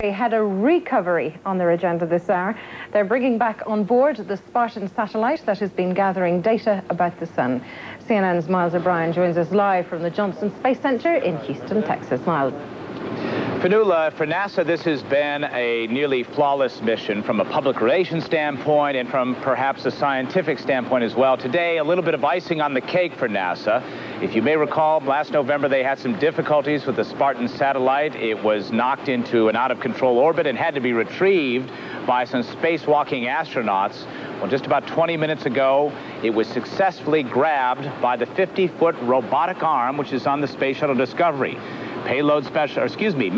They had a recovery on their agenda this hour. They're bringing back on board the Spartan satellite that has been gathering data about the sun. CNN's Miles O'Brien joins us live from the Johnson Space Center in Houston, Texas. Miles. Fanula, for NASA, this has been a nearly flawless mission from a public relations standpoint and from perhaps a scientific standpoint as well. Today, a little bit of icing on the cake for NASA. If you may recall, last November they had some difficulties with the Spartan satellite. It was knocked into an out-of-control orbit and had to be retrieved by some spacewalking astronauts. Well, just about 20 minutes ago, it was successfully grabbed by the 50-foot robotic arm, which is on the Space Shuttle Discovery.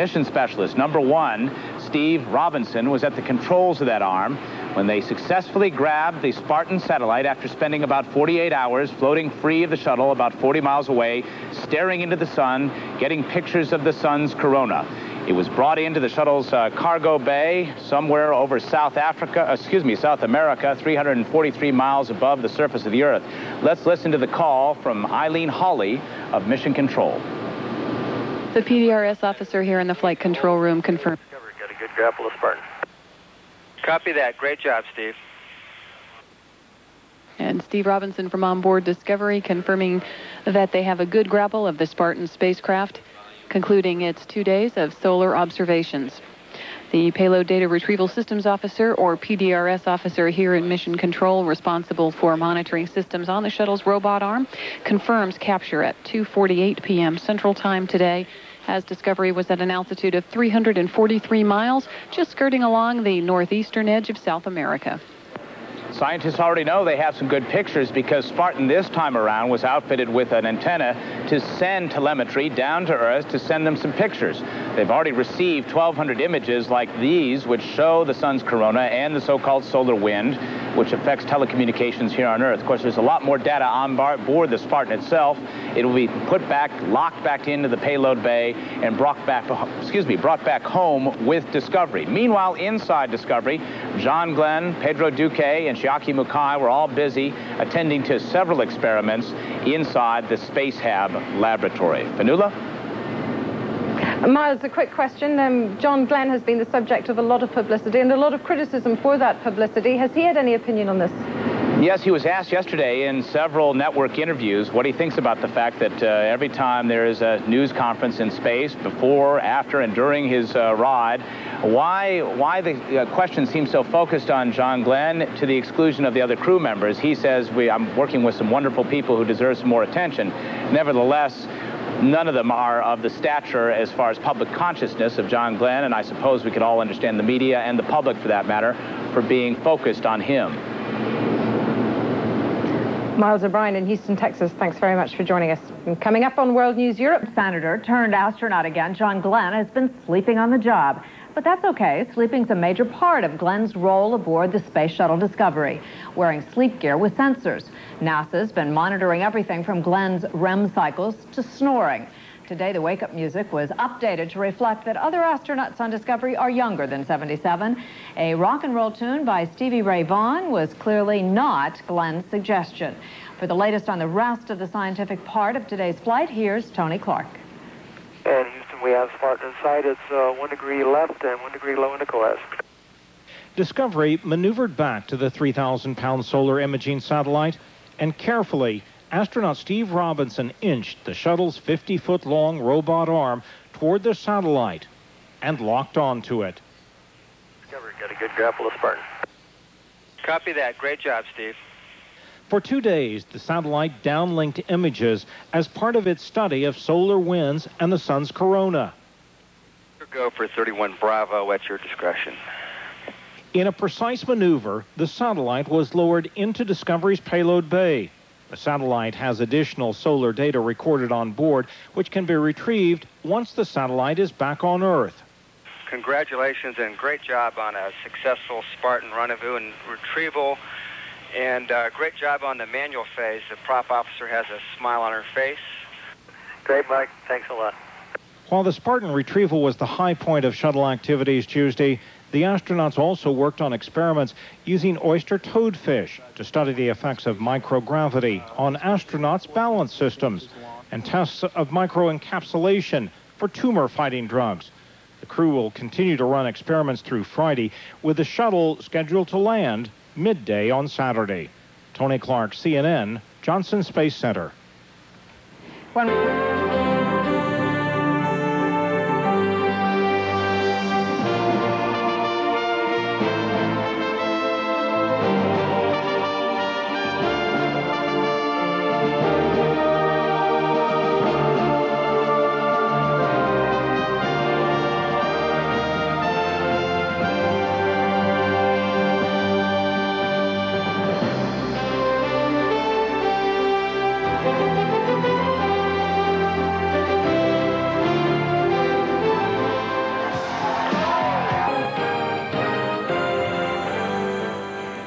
Mission specialist number 1, Steve Robinson, was at the controls of that arm when they successfully grabbed the Spartan satellite after spending about 48 hours floating free of the shuttle about 40 miles away, staring into the sun, getting pictures of the sun's corona. It was brought into the shuttle's cargo bay somewhere over South America, 343 miles above the surface of the Earth. Let's listen to the call from Eileen Hawley of Mission Control. The PDRS officer here in the flight control room confirmed. Got a good grapple of Spartan. Copy that. Great job, Steve. And Steve Robinson from onboard Discovery confirming that they have a good grapple of the Spartan spacecraft, concluding its 2 days of solar observations. The Payload Data Retrieval Systems Officer, or PDRS officer here in Mission Control, responsible for monitoring systems on the shuttle's robot arm, confirms capture at 2:48 p.m. Central Time today, as Discovery was at an altitude of 343 miles, just skirting along the northeastern edge of South America. Scientists already know they have some good pictures because Spartan this time around was outfitted with an antenna to send telemetry down to Earth to send them some pictures. They've already received 1,200 images like these, which show the sun's corona and the so-called solar wind, which affects telecommunications here on Earth. Of course, there's a lot more data on board the Spartan itself. It will be put back, locked back into the payload bay, and brought back home with Discovery. Meanwhile, inside Discovery, John Glenn, Pedro Duque, and Chiaki Mukai were all busy attending to several experiments inside the Space Hab laboratory. Fanula? Miles, a quick question. John Glenn has been the subject of a lot of publicity and a lot of criticism for that publicity. Has he had any opinion on this? Yes, he was asked yesterday in several network interviews what he thinks about the fact that every time there is a news conference in space, before, after, and during his ride, why the question seems so focused on John Glenn to the exclusion of the other crew members. He says, I'm working with some wonderful people who deserve some more attention. Nevertheless, none of them are of the stature as far as public consciousness of John Glenn, and I suppose we could all understand the media and the public, for that matter, for being focused on him. Miles O'Brien in Houston, Texas, thanks very much for joining us. And coming up on World News Europe, Senator turned astronaut again, John Glenn, has been sleeping on the job. But that's okay. Sleeping's a major part of Glenn's role aboard the Space Shuttle Discovery, wearing sleep gear with sensors. NASA's been monitoring everything from Glenn's REM cycles to snoring. Today, the wake-up music was updated to reflect that other astronauts on Discovery are younger than 77. A rock and roll tune by Stevie Ray Vaughan was clearly not Glenn's suggestion. For the latest on the rest of the scientific part of today's flight, here's Tony Clark. And Houston, we have Spartan inside. It's 1 degree left and 1 degree low in the coast. Discovery maneuvered back to the 3,000-pound solar imaging satellite, and carefully, astronaut Steve Robinson inched the shuttle's 50-foot-long robot arm toward the satellite and locked onto it. Discovery, got a good grapple of Spartan. Copy that. Great job, Steve. For 2 days, the satellite downlinked images as part of its study of solar winds and the sun's corona. Go for 31 Bravo at your discretion. In a precise maneuver, the satellite was lowered into Discovery's payload bay. The satellite has additional solar data recorded on board, which can be retrieved once the satellite is back on Earth. Congratulations and great job on a successful Spartan rendezvous and retrieval. And great job on the manual phase. The prop officer has a smile on her face. Great, Mike. Thanks a lot. While the Spartan retrieval was the high point of shuttle activities Tuesday, the astronauts also worked on experiments using oyster toadfish to study the effects of microgravity on astronauts' balance systems and tests of microencapsulation for tumor-fighting drugs. The crew will continue to run experiments through Friday, with the shuttle scheduled to land midday on Saturday. Tony Clark, CNN, Johnson Space Center.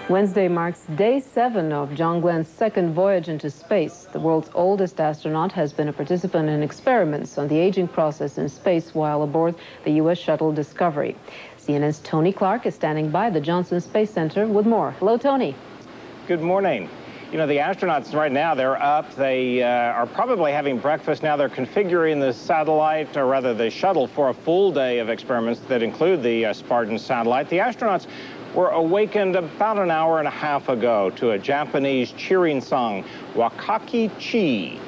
Wednesday marks day 7 of John Glenn's second voyage into space. The world's oldest astronaut has been a participant in experiments on the aging process in space while aboard the U.S. shuttle Discovery. CNN's Tony Clark is standing by the Johnson Space Center with more. Hello, Tony. Good morning. You know, the astronauts right now, they're up. They are probably having breakfast now. They're configuring the satellite, or rather the shuttle, for a full day of experiments that include the Spartan satellite. The astronauts were awakened about an hour and a half ago to a Japanese cheering song, Wakaki Chi.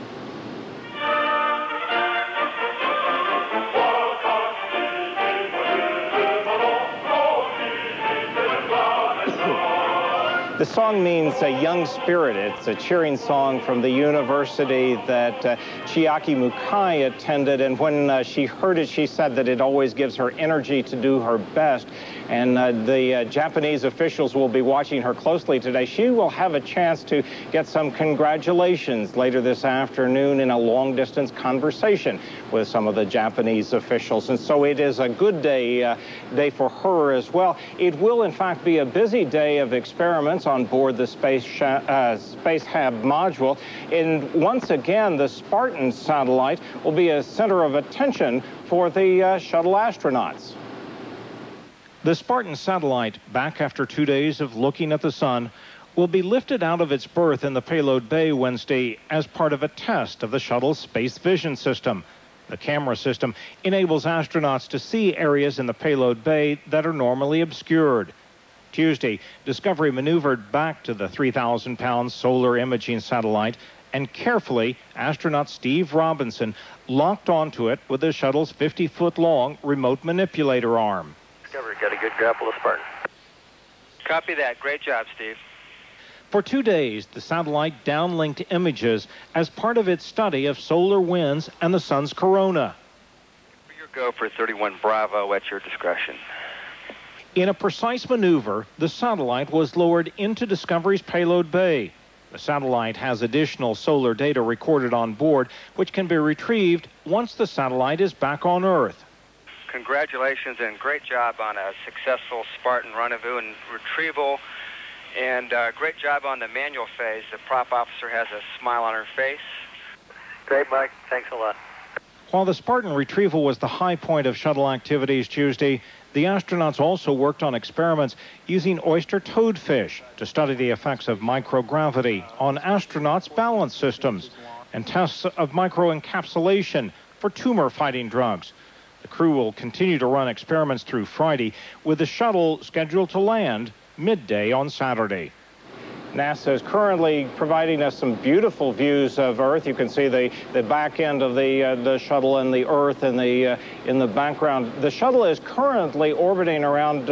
The song means a young spirit. It's a cheering song from the university that Chiaki Mukai attended, and when she heard it, she said that it always gives her energy to do her best. And the Japanese officials will be watching her closely today. She will have a chance to get some congratulations later this afternoon in a long-distance conversation with some of the Japanese officials. And so it is a good day for her as well. It will, in fact, be a busy day of experiments on board the Space Hab module. And once again, the Spartan satellite will be a center of attention for the shuttle astronauts. The Spartan satellite, back after 2 days of looking at the sun, will be lifted out of its berth in the payload bay Wednesday as part of a test of the shuttle's space vision system. The camera system enables astronauts to see areas in the payload bay that are normally obscured. Tuesday, Discovery maneuvered back to the 3,000-pound solar imaging satellite, and carefully, astronaut Steve Robinson locked onto it with the shuttle's 50-foot-long remote manipulator arm. Discovery got a good grapple of Spartan. Copy that. Great job, Steve. For 2 days, the satellite downlinked images as part of its study of solar winds and the sun's corona. Your go for 31 Bravo at your discretion. In a precise maneuver, the satellite was lowered into Discovery's payload bay. The satellite has additional solar data recorded on board, which can be retrieved once the satellite is back on Earth. Congratulations and great job on a successful Spartan rendezvous and retrieval. And great job on the manual phase. The prop officer has a smile on her face. Great, Mike. Thanks a lot. While the Spartan retrieval was the high point of shuttle activities Tuesday, the astronauts also worked on experiments using oyster toadfish to study the effects of microgravity on astronauts' balance systems and tests of microencapsulation for tumor-fighting drugs. The crew will continue to run experiments through Friday, with the shuttle scheduled to land midday on Saturday. NASA is currently providing us some beautiful views of Earth. You can see the back end of the shuttle and the Earth in the background. The shuttle is currently orbiting around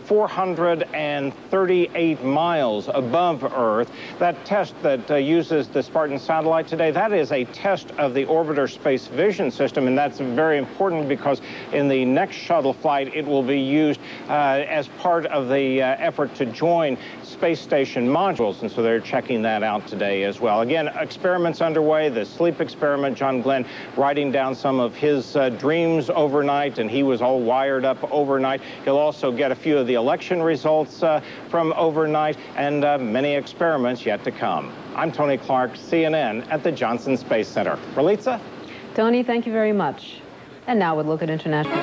438 miles above Earth. That test that uses the Spartan satellite today, that is a test of the orbiter space vision system, and that's very important because in the next shuttle flight, it will be used as part of the effort to join space station modules, and so they're checking that out today as well. Again, experiments underway, the sleep experiment, John Glenn writing down some of his dreams overnight, and he was all wired up overnight. He'll also get a few of the election results from overnight, and many experiments yet to come. I'm Tony Clark, CNN at the Johnson Space Center. Ralitza? Tony, thank you very much. And now we'll look at international.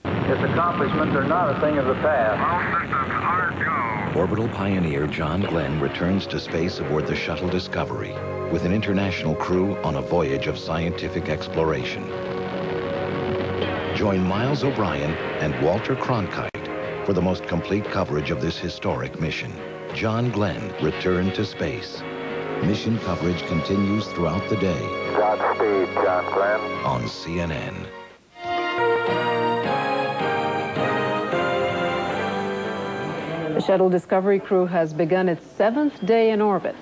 Its accomplishments are not a thing of the past. All systems are go. Orbital pioneer John Glenn returns to space aboard the shuttle Discovery with an international crew on a voyage of scientific exploration. Join Miles O'Brien and Walter Cronkite for the most complete coverage of this historic mission. John Glenn returned to space. Mission coverage continues throughout the day. Godspeed, John Glenn. On CNN. The shuttle Discovery crew has begun its 7th day in orbit.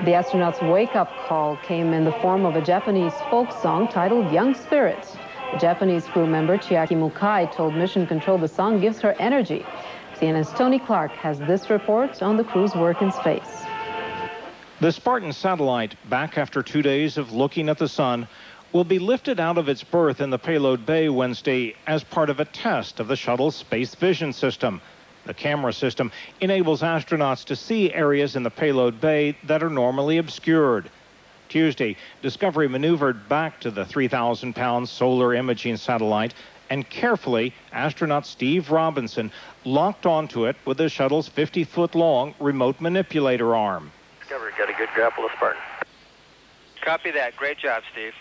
The astronauts' wake-up call came in the form of a Japanese folk song titled Young Spirit. The Japanese crew member Chiaki Mukai told Mission Control the song gives her energy. CNN's Tony Clark has this report on the crew's work in space. The Spartan satellite, back after 2 days of looking at the sun, will be lifted out of its berth in the payload bay Wednesday as part of a test of the shuttle's space vision system. The camera system enables astronauts to see areas in the payload bay that are normally obscured. Tuesday, Discovery maneuvered back to the 3,000-pound solar imaging satellite, and carefully, astronaut Steve Robinson locked onto it with the shuttle's 50-foot-long remote manipulator arm. Discovery got a good grapple of Spartan. Copy that. Great job, Steve.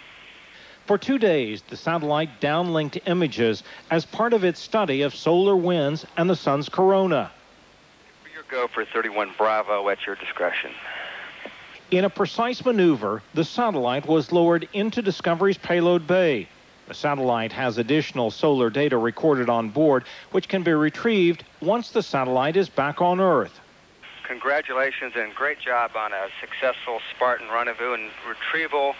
For 2 days, the satellite downlinked images as part of its study of solar winds and the sun's corona. Your go for 31 Bravo at your discretion. In a precise maneuver, the satellite was lowered into Discovery's payload bay. The satellite has additional solar data recorded on board, which can be retrieved once the satellite is back on Earth. Congratulations and great job on a successful Spartan rendezvous and retrieval.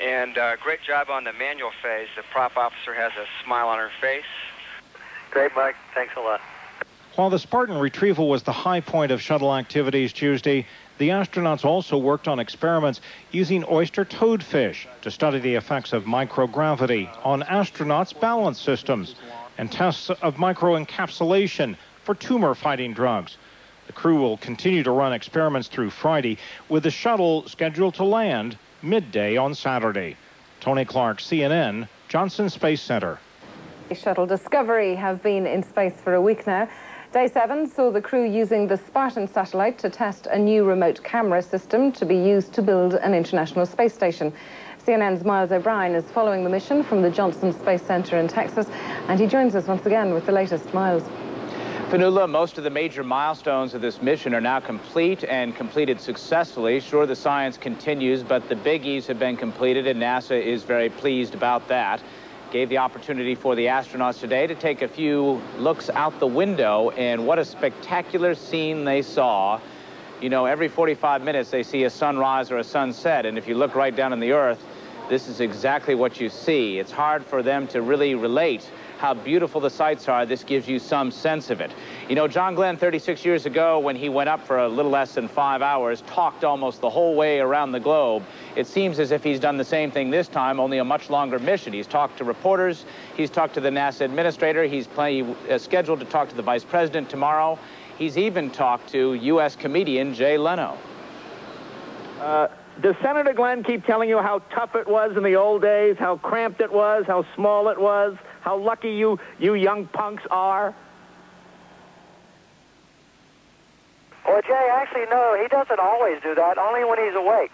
And great job on the manual phase. The prop officer has a smile on her face. Great, Mike. Thanks a lot. While the Spartan retrieval was the high point of shuttle activities Tuesday, the astronauts also worked on experiments using oyster toadfish to study the effects of microgravity on astronauts' balance systems and tests of microencapsulation for tumor-fighting drugs. The crew will continue to run experiments through Friday, with the shuttle scheduled to land midday on Saturday. Tony Clark, CNN, Johnson Space Center. Shuttle Discovery have been in space for a week now. Day 7 saw the crew using the Spartan satellite to test a new remote camera system to be used to build an international space station. CNN's Miles O'Brien is following the mission from the Johnson Space Center in Texas, and he joins us once again with the latest. Miles. Fanula, most of the major milestones of this mission are now complete and completed successfully. Sure, the science continues, but the biggies have been completed, and NASA is very pleased about that. Gave the opportunity for the astronauts today to take a few looks out the window, and what a spectacular scene they saw. You know, every 45 minutes they see a sunrise or a sunset, and if you look right down on the Earth, this is exactly what you see. It's hard for them to really relate how beautiful the sights are. This gives you some sense of it. You know, John Glenn, 36 years ago, when he went up for a little less than 5 hours, talked almost the whole way around the globe. It seems as if he's done the same thing this time, only a much longer mission. He's talked to reporters, he's talked to the NASA administrator, he's scheduled to talk to the vice president tomorrow. He's even talked to U.S. comedian Jay Leno. Does Senator Glenn keep telling you how tough it was in the old days, how cramped it was, how small it was, how lucky you young punks are? Well, Jay, actually, no, he doesn't always do that, only when he's awake.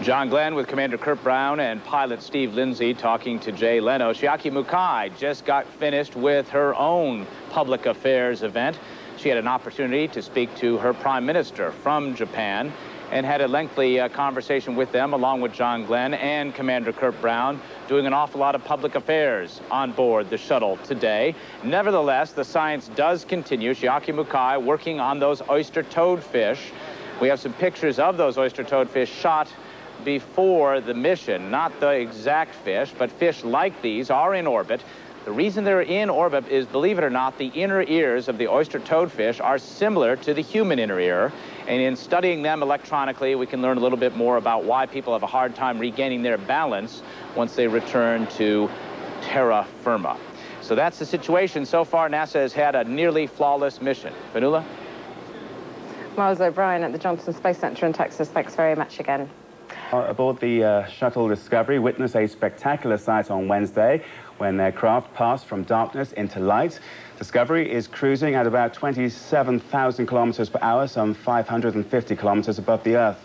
John Glenn with Commander Kurt Brown and pilot Steve Lindsay talking to Jay Leno. Chiaki Mukai just got finished with her own public affairs event. She had an opportunity to speak to her prime minister from Japan and had a lengthy conversation with them, along with John Glenn and Commander Kurt Brown, doing an awful lot of public affairs on board the shuttle today. Nevertheless, the science does continue. Chiaki Mukai working on those oyster toadfish. We have some pictures of those oyster toadfish shot before the mission. Not the exact fish, but fish like these are in orbit. The reason they're in orbit is, believe it or not, the inner ears of the oyster toadfish are similar to the human inner ear. And in studying them electronically, we can learn a little bit more about why people have a hard time regaining their balance once they return to terra firma. So that's the situation. So far, NASA has had a nearly flawless mission. Fanula? Miles O'Brien at the Johnson Space Center in Texas, thanks very much again. Aboard the shuttle Discovery witnessed a spectacular sight on Wednesday when their craft passed from darkness into light. Discovery is cruising at about 27,000 kilometers per hour, some 550 kilometers above the Earth.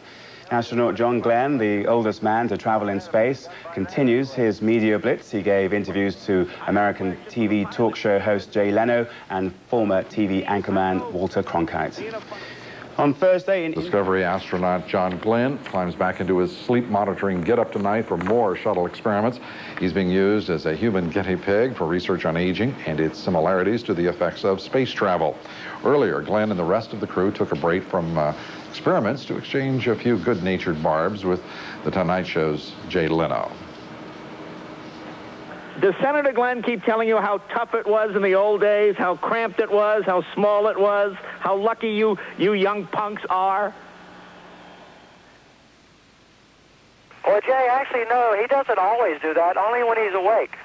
Astronaut John Glenn, the oldest man to travel in space, continues his media blitz. He gave interviews to American TV talk show host Jay Leno and former TV anchorman Walter Cronkite. On Thursday, Discovery astronaut John Glenn climbs back into his sleep monitoring getup tonight for more shuttle experiments. He's being used as a human guinea pig for research on aging and its similarities to the effects of space travel. Earlier, Glenn and the rest of the crew took a break from experiments to exchange a few good-natured barbs with The Tonight Show's Jay Leno. Does Senator Glenn keep telling you how tough it was in the old days, how cramped it was, how small it was, how lucky you young punks are? Well, Jay, actually, no, he doesn't always do that, only when he's awake.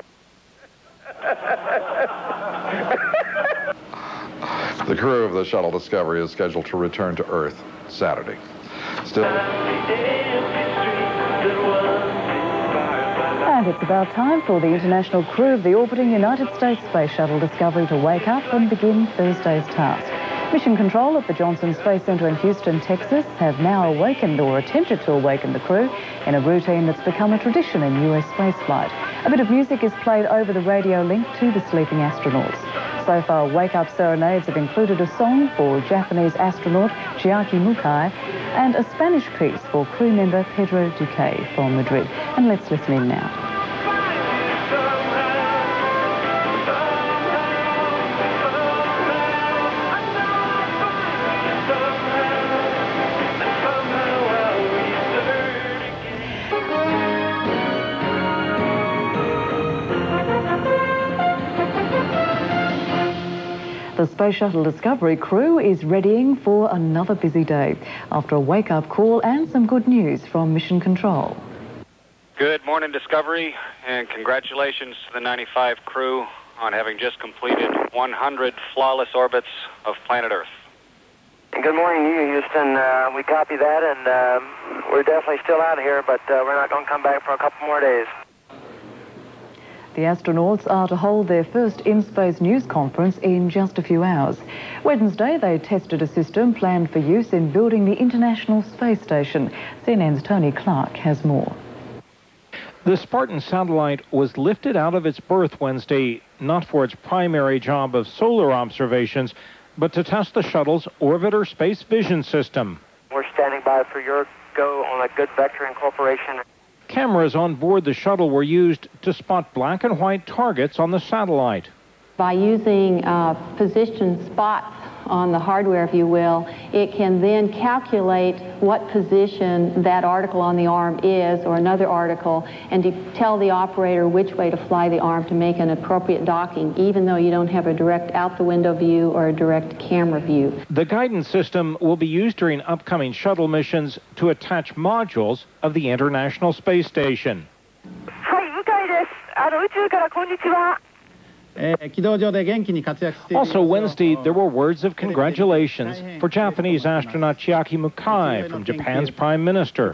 The crew of the shuttle Discovery is scheduled to return to Earth Saturday. Still... And it's about time for the international crew of the orbiting United States Space Shuttle Discovery to wake up and begin Thursday's task. Mission Control at the Johnson Space Center in Houston, Texas, have now awakened or attempted to awaken the crew in a routine that's become a tradition in US spaceflight. A bit of music is played over the radio link to the sleeping astronauts. So far, wake-up serenades have included a song for Japanese astronaut Chiaki Mukai and a Spanish piece for crew member Pedro Duque from Madrid. And let's listen in now. The Space Shuttle Discovery crew is readying for another busy day after a wake-up call and some good news from Mission Control. Good morning, Discovery, and congratulations to the 95 crew on having just completed 100 flawless orbits of planet Earth. Good morning to you, Houston. We copy that, and we're definitely still out of here, but we're not going to come back for a couple more days. The astronauts are to hold their first in-space news conference in just a few hours. Wednesday, they tested a system planned for use in building the International Space Station. CNN's Tony Clark has more. The Spartan satellite was lifted out of its berth Wednesday, not for its primary job of solar observations, but to test the shuttle's orbiter space vision system. We're standing by for your go on a good vector incorporation. Cameras on board the shuttle were used to spot black and white targets on the satellite. By using position spots on the hardware, if you will, it can then calculate what position that article on the arm is, or another article, and to tell the operator which way to fly the arm to make an appropriate docking, even though you don't have a direct out-the-window view or a direct camera view. The guidance system will be used during upcoming shuttle missions to attach modules of the International Space Station. Also Wednesday, there were words of congratulations for Japanese astronaut Chiaki Mukai from Japan's Prime Minister,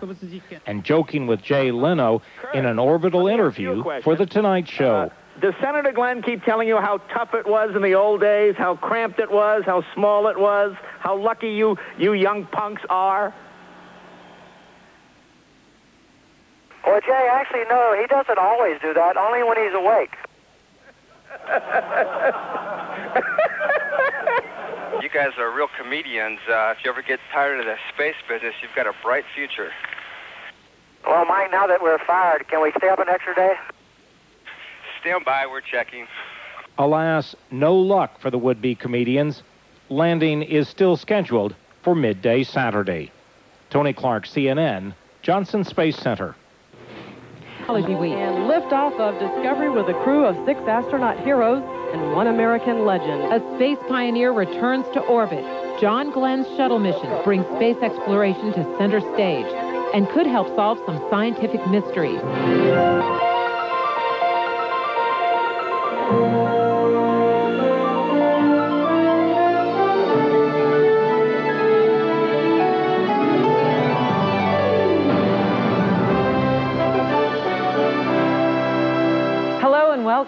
and joking with Jay Leno in an orbital interview for The Tonight Show. Does Senator Glenn keep telling you how tough it was in the old days, how cramped it was, how small it was, how lucky you young punks are? Well, Jay, actually, no, he doesn't always do that, only when he's awake. You guys are real comedians. If you ever get tired of the space business, you've got a bright future. Well, Mike, now that we're fired, can we stay up an extra day? Stand by, we're checking. Alas, no luck for the would-be comedians. Landing is still scheduled for midday Saturday. Tony Clark, CNN, Johnson Space Center. And liftoff of Discovery with a crew of 6 astronaut heroes and 1 American legend. A space pioneer returns to orbit. John Glenn's shuttle mission brings space exploration to center stage and could help solve some scientific mysteries.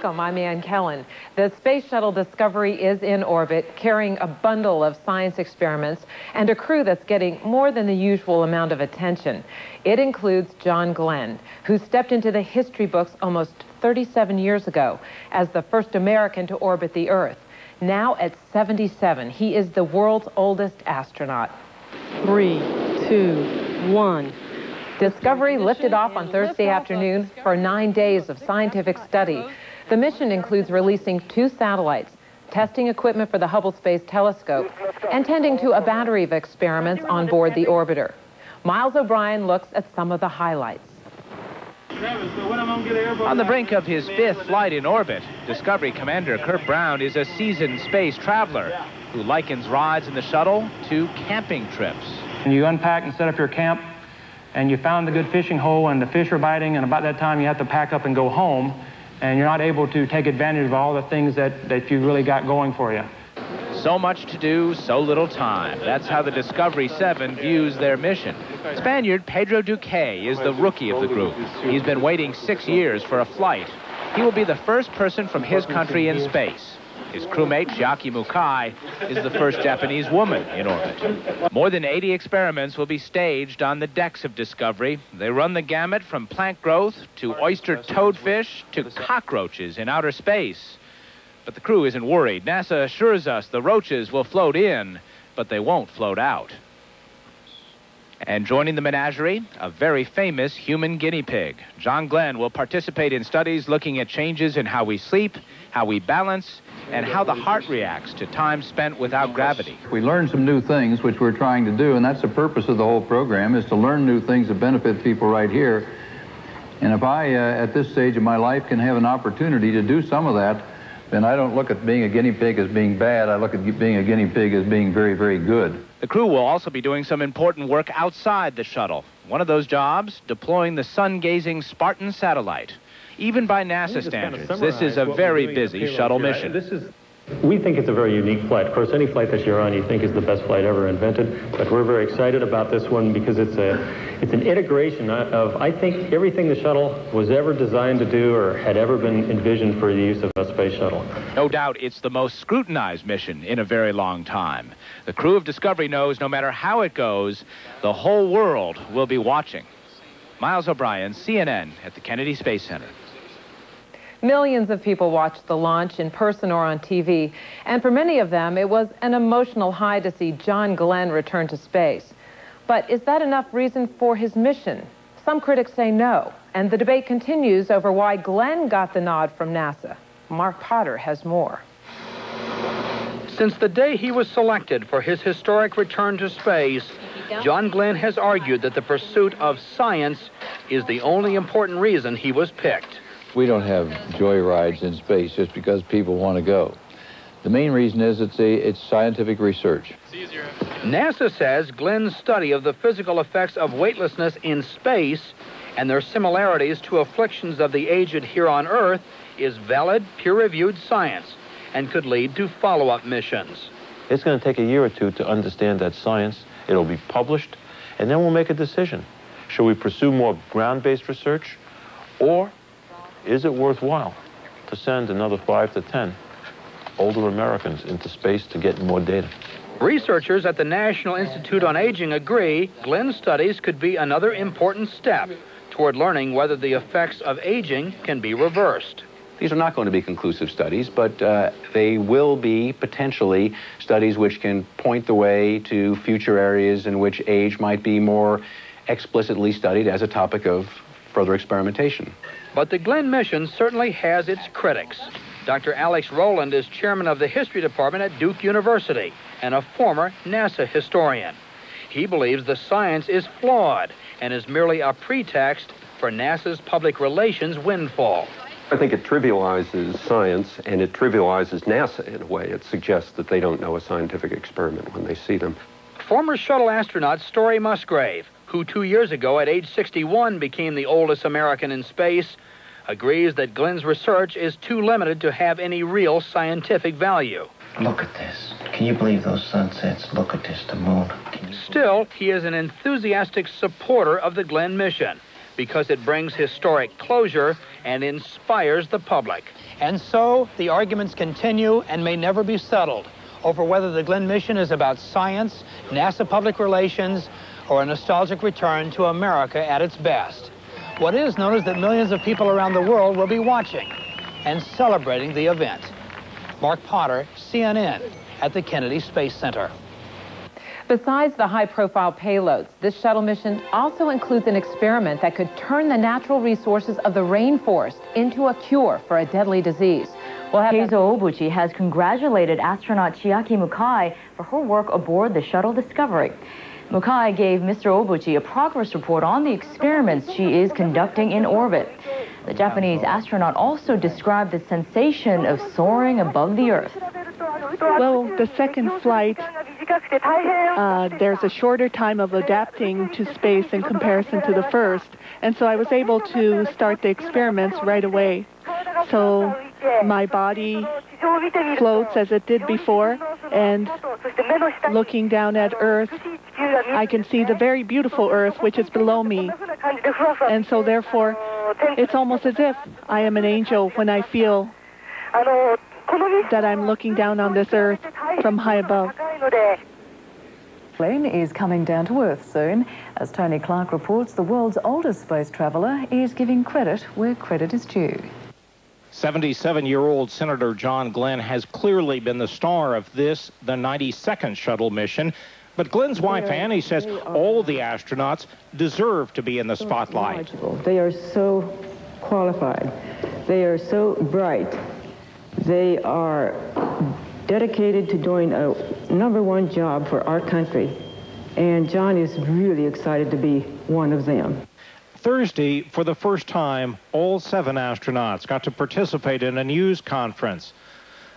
Welcome, I'm Ann Kellen. The Space Shuttle Discovery is in orbit, carrying a bundle of science experiments and a crew that's getting more than the usual amount of attention. It includes John Glenn, who stepped into the history books almost 37 years ago as the first American to orbit the Earth. Now at 77, he is the world's oldest astronaut. 3, 2, 1. Discovery lifted off on Thursday afternoon for 9 days of scientific study. The mission includes releasing 2 satellites, testing equipment for the Hubble Space Telescope, and tending to a battery of experiments on board the orbiter. Miles O'Brien looks at some of the highlights. On the brink of his 5th flight in orbit, Discovery Commander Kurt Brown is a seasoned space traveler who likens rides in the shuttle to camping trips. You unpack and set up your camp, and you found a good fishing hole and the fish are biting, and about that time you have to pack up and go home, and you're not able to take advantage of all the things that you really got going for you. So much to do, so little time. That's how the Discovery 7 views their mission. Spaniard Pedro Duque is the rookie of the group. He's been waiting 6 years for a flight. He will be the first person from his country in space. His crewmate, Chiaki Mukai, is the first Japanese woman in orbit. More than 80 experiments will be staged on the decks of Discovery. They run the gamut from plant growth to oyster toadfish to cockroaches in outer space. But the crew isn't worried. NASA assures us the roaches will float in, but they won't float out. And joining the menagerie, a very famous human guinea pig. John Glenn will participate in studies looking at changes in how we sleep, how we balance, and how the heart reacts to time spent without gravity. We learned some new things, which we're trying to do, and that's the purpose of the whole program, is to learn new things that benefit people right here. And if I, at this stage of my life, can have an opportunity to do some of that, then I don't look at being a guinea pig as being bad. I look at being a guinea pig as being very, very good. The crew will also be doing some important work outside the shuttle. One of those jobs, deploying the sun-gazing Spartan satellite. Even by NASA standards, this is a very busy shuttle mission. We think it's a very unique flight. Of course, any flight that you're on, you think is the best flight ever invented. But we're very excited about this one because it's an integration of, I think, everything the shuttle was ever designed to do or had ever been envisioned for the use of a space shuttle. No doubt it's the most scrutinized mission in a very long time. The crew of Discovery knows no matter how it goes, the whole world will be watching. Miles O'Brien, CNN at the Kennedy Space Center. Millions of people watched the launch in person or on TV, and for many of them, it was an emotional high to see John Glenn return to space. But is that enough reason for his mission? Some critics say no, and the debate continues over why Glenn got the nod from NASA. Mark Potter has more. Since the day he was selected for his historic return to space, John Glenn has argued that the pursuit of science is the only important reason he was picked. We don't have joyrides in space just because people want to go. The main reason is it's scientific research. NASA says Glenn's study of the physical effects of weightlessness in space and their similarities to afflictions of the aged here on Earth is valid, peer-reviewed science and could lead to follow-up missions. It's going to take a year or two to understand that science. It'll be published, and then we'll make a decision. Should we pursue more ground-based research, or is it worthwhile to send another 5 to 10 older Americans into space to get more data? Researchers at the National Institute on Aging agree Glenn's studies could be another important step toward learning whether the effects of aging can be reversed. These are not going to be conclusive studies, but they will be potentially studies which can point the way to future areas in which age might be more explicitly studied as a topic of further experimentation. But the Glenn mission certainly has its critics. Dr. Alex Rowland is chairman of the history department at Duke University and a former NASA historian. He believes the science is flawed and is merely a pretext for NASA's public relations windfall. I think it trivializes science, and it trivializes NASA in a way. It suggests that they don't know a scientific experiment when they see them. Former shuttle astronaut Story Musgrave, who 2 years ago at age 61 became the oldest American in space, agrees that Glenn's research is too limited to have any real scientific value. Look at this. Can you believe those sunsets? Look at this, the moon. Still, he is an enthusiastic supporter of the Glenn mission, because it brings historic closure and inspires the public. And so the arguments continue and may never be settled over whether the Glenn mission is about science, NASA public relations, or a nostalgic return to America at its best. What is known is that millions of people around the world will be watching and celebrating the event. Mark Potter, CNN, at the Kennedy Space Center. Besides the high-profile payloads, this shuttle mission also includes an experiment that could turn the natural resources of the rainforest into a cure for a deadly disease. Keizo Obuchi has congratulated astronaut Chiaki Mukai for her work aboard the shuttle Discovery. Mukai gave Mr. Obuchi a progress report on the experiments she is conducting in orbit. The Japanese astronaut also described the sensation of soaring above the Earth. Well, the second flight, there's a shorter time of adapting to space in comparison to the first, and so I was able to start the experiments right away. So my body floats as it did before, and looking down at Earth, I can see the very beautiful Earth, which is below me. And so therefore, it's almost as if I am an angel when I feel that I'm looking down on this Earth from high above. Plane is coming down to Earth soon. As Tony Clark reports, the world's oldest space traveller is giving credit where credit is due. 77-year-old Senator John Glenn has clearly been the star of this, the 92nd shuttle mission. But Glenn's wife, Annie, says all the astronauts deserve to be in the spotlight. They are so qualified. They are so bright. They are dedicated to doing a #1 job for our country. And John is really excited to be one of them. Thursday, for the first time, all 7 astronauts got to participate in a news conference.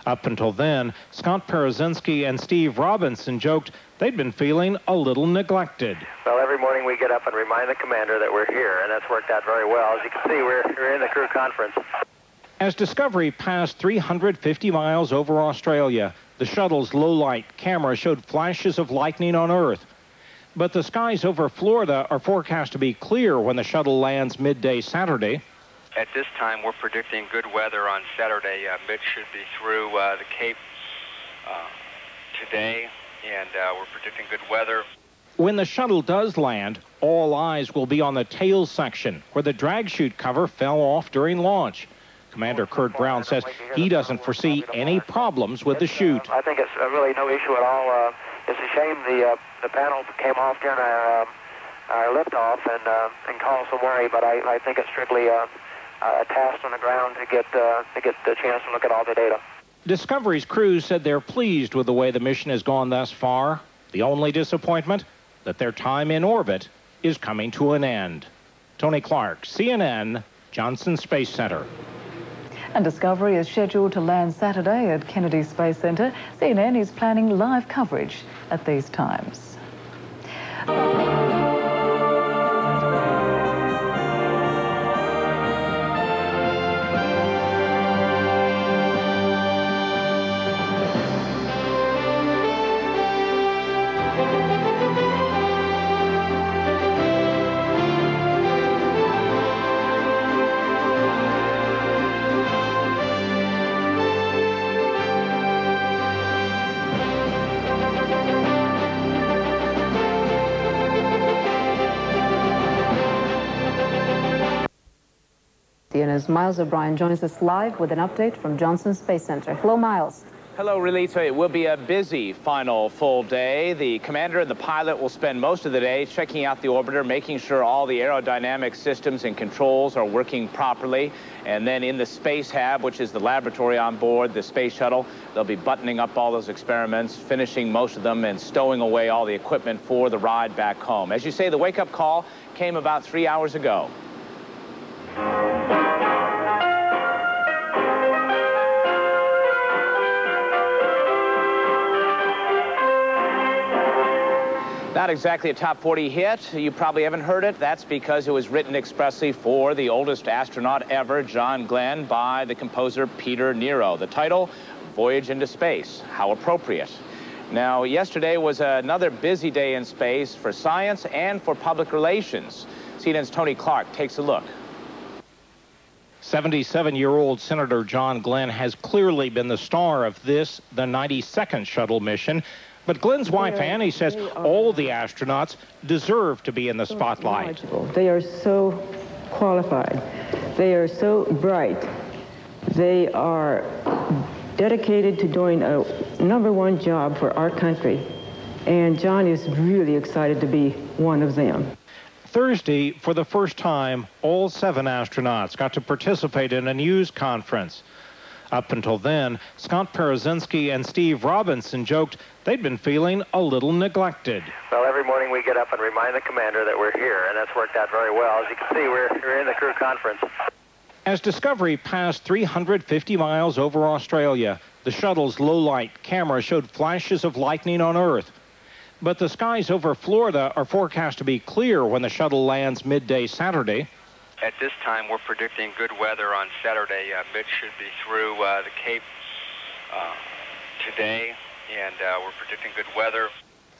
Up until then, Scott Parazynski and Steve Robinson joked they'd been feeling a little neglected. Well, every morning we get up and remind the commander that we're here, and that's worked out very well. As you can see, we're in the crew conference. As Discovery passed 350 miles over Australia, the shuttle's low-light camera showed flashes of lightning on Earth. But the skies over Florida are forecast to be clear when the shuttle lands midday Saturday. At this time, we're predicting good weather on Saturday. Mitch should be through the Cape today, and we're predicting good weather. When the shuttle does land, all eyes will be on the tail section, where the drag chute cover fell off during launch. Commander Kurt Brown says he doesn't foresee any problems with the chute. I think it's really no issue at all. It's a shame the panel came off during our liftoff and caused some worry, but I think it's strictly a task on the ground to get the chance to look at all the data. Discovery's crew said they're pleased with the way the mission has gone thus far. The only disappointment, that their time in orbit is coming to an end. Tony Clark, CNN, Johnson Space Center. And Discovery is scheduled to land Saturday at Kennedy Space Center. CNN is planning live coverage at these times. CNN's Miles O'Brien joins us live with an update from Johnson Space Center. Hello, Miles. Hello, Relito. It will be a busy final full day. The commander and the pilot will spend most of the day checking out the orbiter, making sure all the aerodynamic systems and controls are working properly. And then in the Space Hab, which is the laboratory on board the space shuttle, they'll be buttoning up all those experiments, finishing most of them, and stowing away all the equipment for the ride back home. As you say, the wake-up call came about 3 hours ago. Not exactly a top 40 hit. You probably haven't heard it. That's because it was written expressly for the oldest astronaut ever, John Glenn, by the composer Peter Nero. The title, Voyage into Space. How appropriate. Now, yesterday was another busy day in space for science and for public relations. CNN's Tony Clark takes a look. 77-year-old Senator John Glenn has clearly been the star of this, the 92nd shuttle mission. But Glenn's wife, Annie, says all the astronauts deserve to be in the spotlight. They are so qualified. They are so bright. They are dedicated to doing a #1 job for our country. And John is really excited to be one of them. Thursday, for the first time, all 7 astronauts got to participate in a news conference. Up until then, Scott Parazynski and Steve Robinson joked they'd been feeling a little neglected. Well, every morning we get up and remind the commander that we're here, and that's worked out very well. As you can see, we're in the crew conference. As Discovery passed 350 miles over Australia, the shuttle's low-light camera showed flashes of lightning on Earth. But the skies over Florida are forecast to be clear when the shuttle lands midday Saturday. At this time, we're predicting good weather on Saturday. Mitch should be through the Cape today, and we're predicting good weather.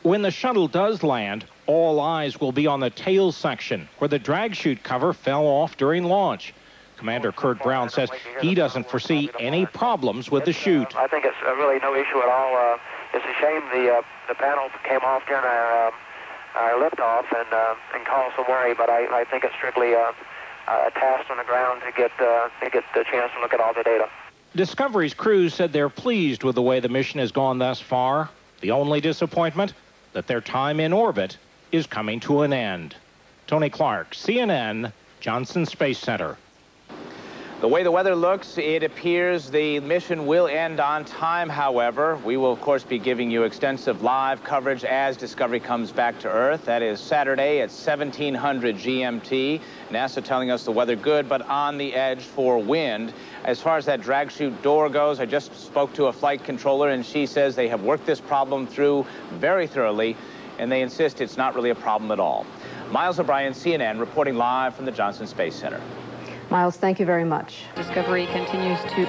When the shuttle does land, all eyes will be on the tail section, where the drag chute cover fell off during launch. Commander Kurt Brown says he doesn't foresee any problems with the chute. I think it's really no issue at all. It's a shame the panel came off during our liftoff and caused some worry, but I think it's strictly a task on the ground to get the chance to look at all the data. Discovery's crew said they're pleased with the way the mission has gone thus far. The only disappointment, that their time in orbit is coming to an end. Tony Clark, CNN, Johnson Space Center. The way the weather looks, it appears the mission will end on time, however. We will, of course, be giving you extensive live coverage as Discovery comes back to Earth. That is Saturday at 1700 GMT. NASA telling us the weather good, but on the edge for wind. As far as that drag chute door goes, I just spoke to a flight controller, and she says they have worked this problem through very thoroughly, and they insist it's not really a problem at all. Miles O'Brien, CNN, reporting live from the Johnson Space Center. Miles, thank you very much. Discovery continues to